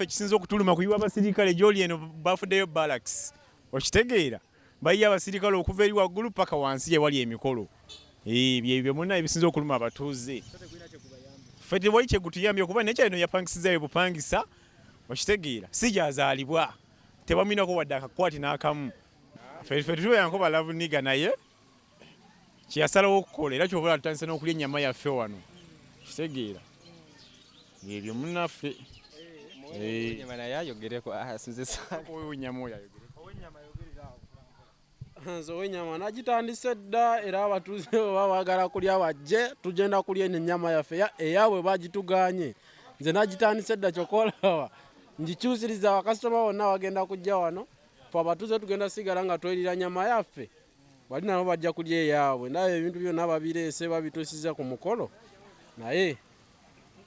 Ekisinza okutuluma kuyiwa abasirikale gyoli eno bafuddeyo barracks okitegeera bayiya abasirikale okuva eri waggulu paka wansi ewali emikolo byebyo muna ebisinza okuluma abatuuze ffe tewali kyegutuyambye okuba nekya eno yapangisizayo bupangisa okitegeera si gyazaalibwa tebamwinako wadde akakwati n'akamu ffe tutubeeranko balavu niga naye kyeyasalawo okukola era kyobola tutandise n'okulya ennyama yaffe wano okitegeera ebyo munaffe Nyama naye ayogereko ow'ennyama oyo ayogereko nze ow'ennyama nagitandise dda era abatuuze bwe baagala kulya bajje tugenda kulya ennyama yaffe eyaabwe bagituganye nze nagitandise dda kyokoolaba ngikyusiriza bakasitoma bonna bagenda kujja wano fe abatuuze tugenda sigala nga twelira nyama yaffe bali nabo bajja kulya eyaabwe naye ebintu byonna babireese babituusiza ku mukolo naye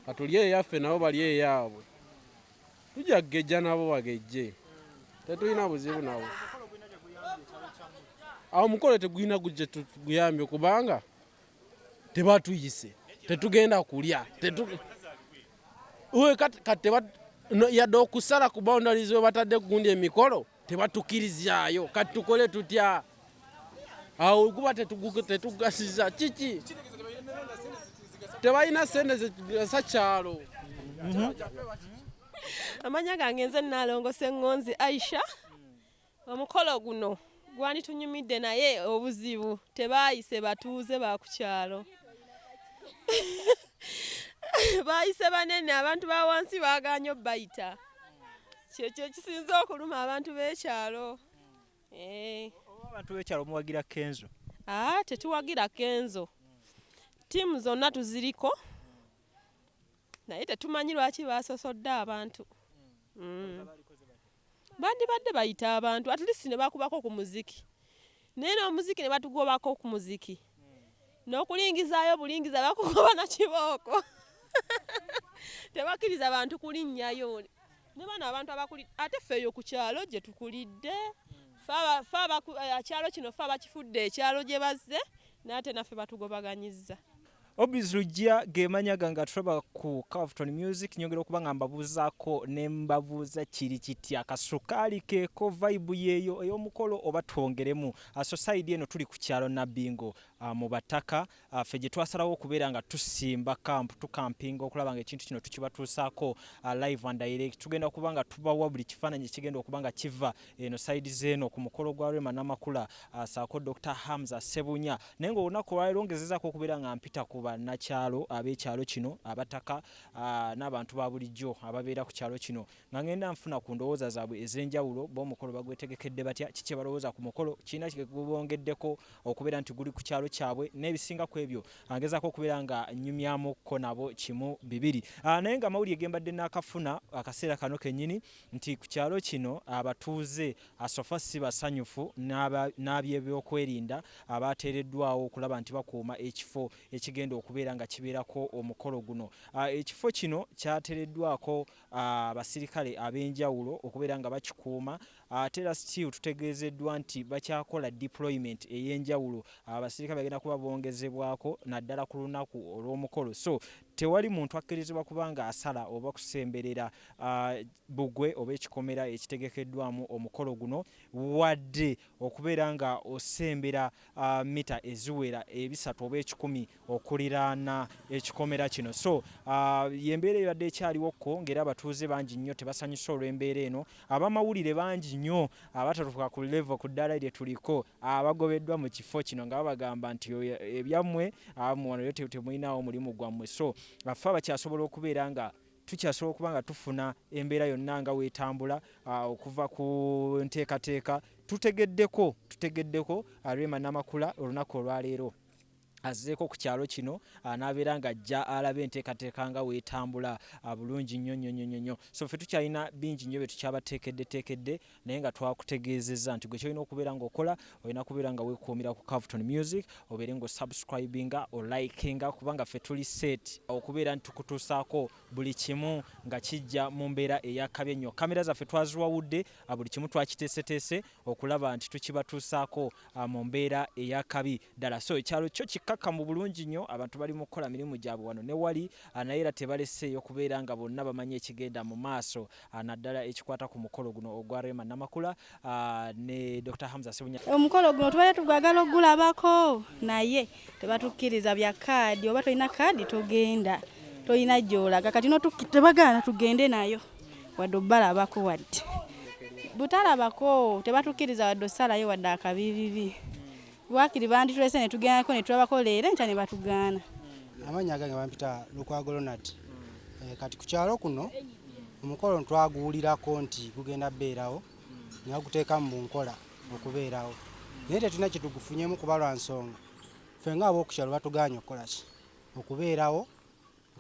katulye eyaffe nabo balye eyaabwe tujja kgejja nabo bagejje tetulina buzibu nabo awo omukolo tegulina gujje tuguyambye kubanga tebatuyise tetugenda kulya yadde okusala ku boundaries we batadde gundi emikolo tebatukirizaayo kati tukole tutya awo kuba tetugasiza kiki tebalina sente zigasa kyalo. Amanya gange nze Nalongose Ngonzi Aisha. Omukolo guno gwani tunyumidde naye obuzibu tebayise batuuze ba ku kyalo. Bayise banene abantu ba wansi baganye obbayita. Kyekyo kisinza okuluma abantu b'ekyalo. Abantu b'ekyalo muwagira Kenzo. Tetuwagira Kenzo. Timu zonna tuziriko. Naye tetumanyi lwaki basosodde abantu. Bandibadde bayita abantu at least ne bakubako ku muziki. Naye n'omuziki ne batugobako ku muziki. N'okulingizaayo bulingiza bakugoba na kibooko. Tebakiriza abantu kulinnyayo. Ne bano abantu abakuli ate ffeeyo ku kyalo gye tukulidde. Kyalo kino fe abakifudde ekyalo gye bazze n'ate naffe batugobaganyizza. Obis Lujja gemanya ganga tulaba ku Carlton Music nyongera okuba nga mbabuuzaako ne mbabuuza kiri kiti akasukaali keeko vibe yeeyo ey'omukolo oba twongeremu society eno tuli ku kyalo Nabbingo mu bataka ffe gye twasalawo okubeera nga tusimba camp tukampinga okulaba nga ekintu kino tukibatuusaako live and direct tugenda okuba nga tubawa buli kifaananyi kigenda okuba nga kiva eno side zeno ku mukolo gwa Rema Namakula saako Dr. Hamza Sebunya naye ng'olunaku olwaleero ongezezaako okubeera nga mpita ku bannakyalo ab'ekyalo kino abataka n'abantu ba bulijjo ababeera ku kyalo kino nga ngenda nfuna ku ndowooza zaabwe ez'enjawulo b'omukolo bagwetegekedde batya kiki balowooza ku mukolo kiina kigubongeddeko okubeera nti guli ku kyalo kyabwe n'ebisinga ku ebyo angezaako okubeera nga nnyumyamukko nabo kimu bibiri naye nga amawulire gembadde n'akafuna akaseera kano kennyini nti ku kyalo kino abatuuze asofa si basanyufu n'ab'ebyokwerinda abateereddwawo okulaba nti bakuuma ekifo ekigenda okubeera nga kibeerako omukolo guno ekifo kino kyateereddwako abasirikale ab'enjawulo okubeera nga bakikuuma ate era still tutegeezeddwa nti bakyakola deployment ey'enjawulo abasirikale bagenda kuba bongezebwako naddala ku lunaku olw'omukolo so tewali muntu akkirizibwa kubanga asala oba kusemberera bugwe oba ekikomera ekitegekeddwamu omukolo guno wadde okubeera nga osembera mita eziwera ebisatu oba ekikumi okuliraana ekikomera kino so yembeera ebadde ekyaliwoko ng'era abatuuze bangi nnyo tebasanyusa olw'embeera eno abamawulire bangi nnyo abatatuuka ku level ku ddaala lye tuliko abagobeddwa mu kifo kino nga babagamba nti ebyammwe wano temulinawo mulimu gwammwe so ffe abakyasobola okubeera nga tukyasobola okuba nga tufuna embeera yonna nga weetambula okuva ku nteekateeka tutegeddeko Rema Namakula olunaku olwaleero azzeeko ku kyalo kino n'abeera nga ajja alabe enteekateeka nga weetambula bulungi nnyo so ffe tukyalina bingi nnyo bye tukyabateekedde naye nga twakutegeezezza nti gwe kyolina okubeera ng'okola olina kubeera nga weekuumira ku Carlton Music obeere ng'osubscribinga olikinga kubanga ffe tuli set okubeera nti tukutuusaako buli kimu nga kijja mu mbeera eyakabi ennyo kamera zaffe twaziwawudde buli kimu twakiteeseteese okulaba nti tukibatuusaako mu mbeera eyakabi ddala so ekyalo kyo mukakkamu bulungi nnyo abantu bali mu kukola mirimu gyabwe wano ne wali naye era tebaleseeyo kubeera nga bonna bamanyi ekigenda mu maaso naddala ekikwata ku mukolo guno ogwa Rema Namakula ne Dr. Hamza Sebunya. Omukolo guno tubadde tugagala ogulabako naye tebatukkiriza bya kaadi oba tolina kaadi togenda tolina gy'olaga kati no tebagaana tugende nayo wadde obbalabako wadde butalabako tebatukkiriza wadde osalayo wadde akabibibi wakiri bandi tulese ne tugendako ne tulabako leero enkya ne batugaana. Amannya gange bampita Lukwagolonati. Kati ku kyalo kuno omukolo twaguwulirako nti gugenda beerawo nga guteekamu mu nkola okubeerawo naye tetulina kitugufunyemu kuba lwa nsonga ffe nga ab'oku kyalo batugaanye okukola ki okubeerawo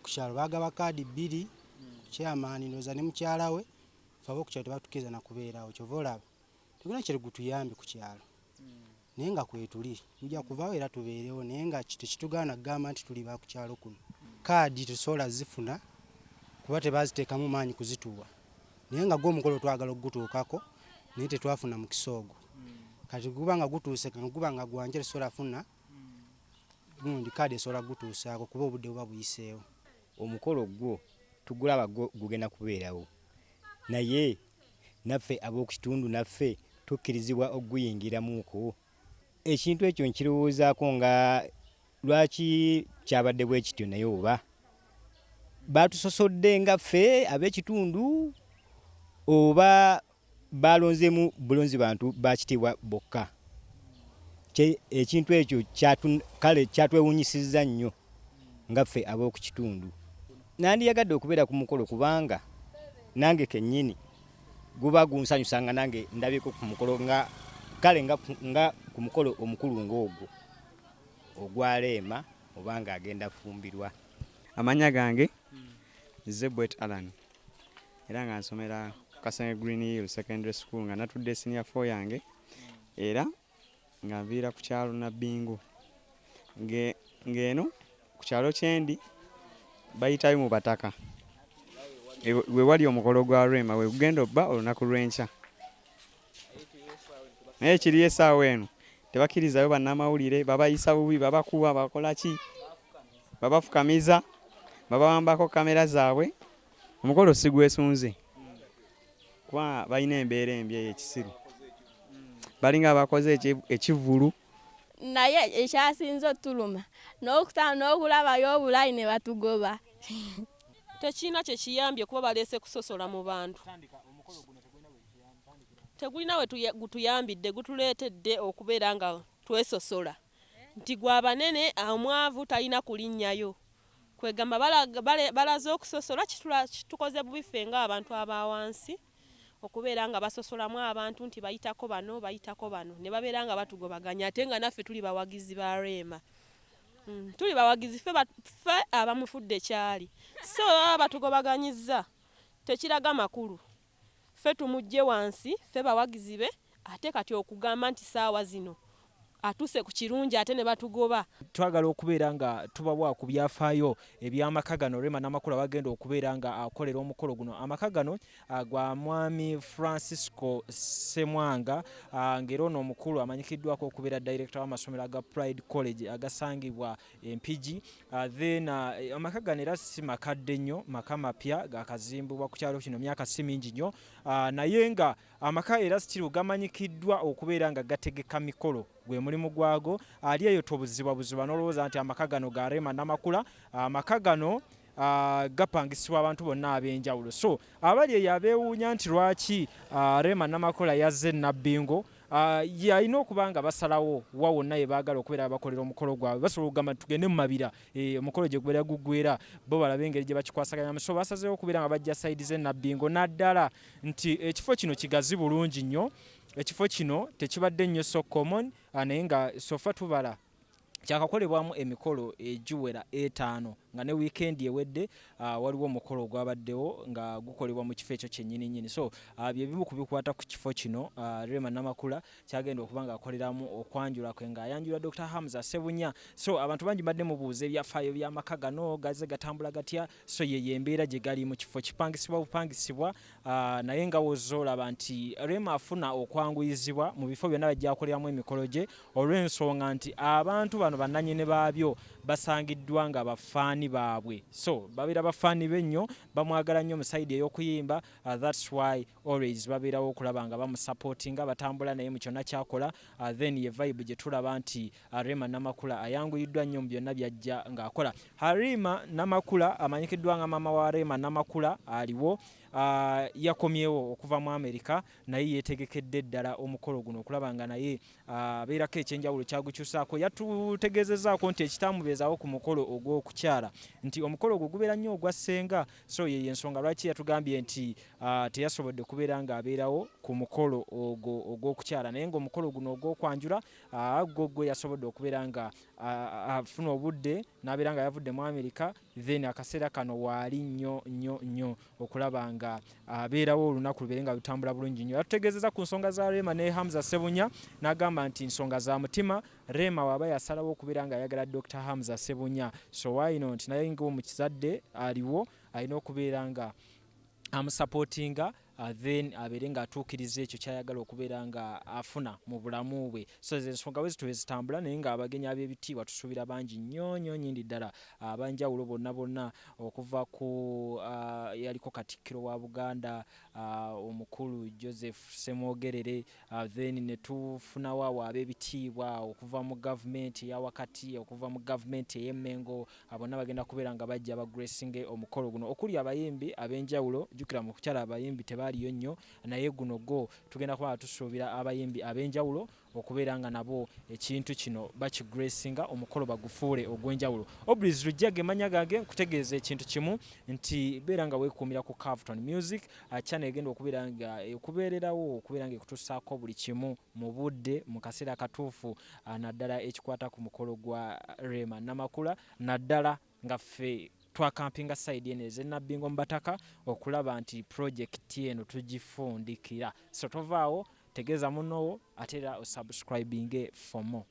ku kyalo baagaba kaadi 2 chairman noza ne mukyala we ffe ab'oku kyalo tebatukkiriza na kubeerawo kyova olaba tulina kirigutuyambe ku kyalo naye nga kwetuli tujja kuvaawo era tubeerewo naye nga tekitugaana kugamba nti tuli ba ku kyalo kuno kaadi tusobola zifuna kuba tebaziteekamu maanyi kuzituwa naye nga gw'omukolo twagala okugutuukako naye tetwafuna mu kisoogo kati guba nga gutuuse guba nga gwanje tesobola funa gundi kaadi esobola gutuusaako kuba obudde buba buyiseewo. Omukolo gwo tugulaba gugenda kubeerawo naye naffe ab'oku kitundu naffe tukkirizibwa okuguyingiramuuko. Ekintu ekyo nkirowoozaako nga lwaki kyabadde bwe kityo naye oba batusosodde nga ffe ab'ekitundu oba balonzeemu bulonzi bantu bakitiibwa bokka. Ekintu ekyo kale kyatwewuunyisizza nnyo nga ffe ab'oku kitundu. Nandiyagadde okubeera ku mukolo kubanga nange kennyini guba gunsanyusa nga nange ndabyeko ku mukolo nga kale nga ku mukolo omukulu ng'ogwo ogwa Rema oba nga agenda fumbirwa. Amanya gange Zebwet Alan era nga nsomera Kasenge Green Hill Secondary School nga natudde senior 4 yange era nga nviira ku kyalo Nabbingo ng'eno ku kyalo kyendi bayitayo mu bataka we wali omukolo gwa Rema we gugenda obba olunaku lw'enkya naye kiri essaawa eno tebakkirizayo bannamawulire babayisa bubi babakuba bakola ki babafukamiza babawambako kamera zaabwe omukolo si gwesunze kuba balina embeera embi ey'ekisiru balinga abakoze ekivulu naye ekyasinze otuluma n'okulabayo obulayi ne batugoba tekina kye kiyambye kuba baleese kusosola mu bantu tegulina we gutuyambidde gutuleetedde okubeera nga twesosola nti gwa banene omwavu talina kulinnyayo kwegamba balaze okusosola kitukoze bubiffe nga abantu abawansi okubeera nga basosolamu abantu nti bayitako bano ne babeera nga batugobaganya ate nga naffe tuli bawagizi ba Rema tuli bawagizi ffe abamufudde kyali so batugobaganyizza tekiraga makulu ffe tumujje wansi ffe bawagizi be ate kati okugamba nti saawa zino atuse ku kirungi ate ne batugoba. Twagala okubeera nga tubawa ku byafaayo eby'amaka gano Rema Namakula bagenda okubeera nga akolera omukolo guno. Amaka gano gwa mwami Francisco Semwanga ng'era ono omukulu amanyikiddwako okubeera director w'amasomero aga Pride College agasangibwa Empigi. Then amaka gano era si makadde nnyo, maka mapya gakazimbibwa ku kyalo kino myaka si mingi nnyo, naye nga amaka era still gamanyikiddwa okubeera nga gategeka mikolo gwe mulimu gwago ali eyo tobuzibwa n'olowooza nti amaka gano ga Rema Namakula. Amaka gano gapangisibwa abantu bonna ab'enjawulo. So abali eyo abeewuunya nti lwaki Rema Namakula yazze Nabbingo yalina okuba nga basalawo wa wonna ye baagala okubeera bakolera omukolo gwabwe. Basobola okugamba tugende mu mabira omukolo gye gubeera guggwera bo balabe engeri gye bakikwasaganya. So basazeewo okubeera nga bajja sayidi ze Nabbingo naddala nti ekifo kino kigazi bulungi nnyo. Ekifo kino tekibadde nnyo so common naye nga sofa tubala kyakakolebwamu emikolo egiwera 5 nga ne weekend ewedde waliwo omukolo gwabaddewo nga gukolebwa mu kifo ekyo kyennyini nnyini. So bye bimu ku bikwata ku kifo kino Rema Namakula kyagenda okuba nga akoleramu okwanjula kwe ng'ayanjula Dr. Hamza Ssebunya. So abantu bangi badde mubuuza ebyafaayo by'amaka gano gaze gatambula gatya. So ye embeera gye gali mu kifo kipangisibwa bupangisibwa naye nga wozolaba nti Rema afuna okwanguyizibwa mu bifo byonna bajja akoleramu emikolo gye olw'ensonga nti abantu bano bannannyini baabyo basangiddwa nga bafaani baabwe. So babeera bafaani be nnyo, bamwagala nnyo mu sayidi ey'okuyimba. That's why always babeerawo okulaba nga bamusupportinga batambula naye mu kyonna kyakola. Then ye vibe gye tulaba nti Rema Namakula ayanguyiddwa nnyo mu byonna byajja ng'akola. Rema Namakula amanyikiddwa nga maama wa Rema Namakula aliwo. Yakomyewo okuva mu Amerika naye yeetegekedde ddala omukolo guno okulaba nga naye abeerako ekyenjawulo kyagukyusaako. Yatutegeezezzaako nti ekitamubeezaawo ku mukolo ogw'okukyala nti omukolo ogwo gubeera nnyo ogwa ssenga. So ye ensonga lwaki yatugambye nti teyasobodde kubeera ng'abeerawo ku mukolo ogwo ogw'okukyala naye ng'omukolo guno ogw'okwanjula gwe yasobodde okubeera nga afuna obudde n'abeera nga yavudde mu Amerika. Then akaseera kano waali nnyo okulaba nga abeerawo olunaku lubeere nga lutambula bulungi nnyo. Yatutegeezeza ku nsonga za Rema ne Hamza Ssebunya n'agamba nti nsonga za mutima. Rema waaba yasalawo okubeera nga ayagala Dr. Hamza Ssebunya. So why not naye ng'omukizadde aliwo alina okubeera nga amusupportinga then abeere ng'atuukiriza ekyo kyayagala okubeera nga afuna mu bulamu bwe. So ensonga bwe zityo zitambula naye ng'abagenyi ab'ebitiibwa tusuubira bangi nnyo nnyindi ddala abanjawulo bonna okuva ku yaliko Katikkiro wa Buganda omukulu Joseph Ssemwogerere, then ne tufunawo abo ab'ebitiibwa okuva mu gavumenti eya wakati, okuva mu gavumenti ey'Emmengo. Bonna bagenda kubeera nga bajja bagresinge omukolo guno okuli abayimbi ab'enjawulo. Jjukira mu kukyala abayimbi tebaaliyo nnyo naye guno go tugenda kuba tusuubira abayimbi ab'enjawulo okubeera nga nabo ekintu kino bakigresinga omukolo bagufuule ogw'enjawulo. Obriz Lujjage emanya gange nkutegeeza ekintu kimu nti beera nga weekuumira ku Carveton Music channel egenda okubeera nga ekubeererawo okubeera nga ekutussaako buli kimu mu budde mu kaseera katuufu naddala ekikwata ku mukolo gwa Rema Namakula naddala nga ffe twakampinga side eno ez'Enabbingo mu Bataka okulaba nti projekiti eno tugifundikira. So tovaawo tegeeza munnowo ate era osubscribinge for more.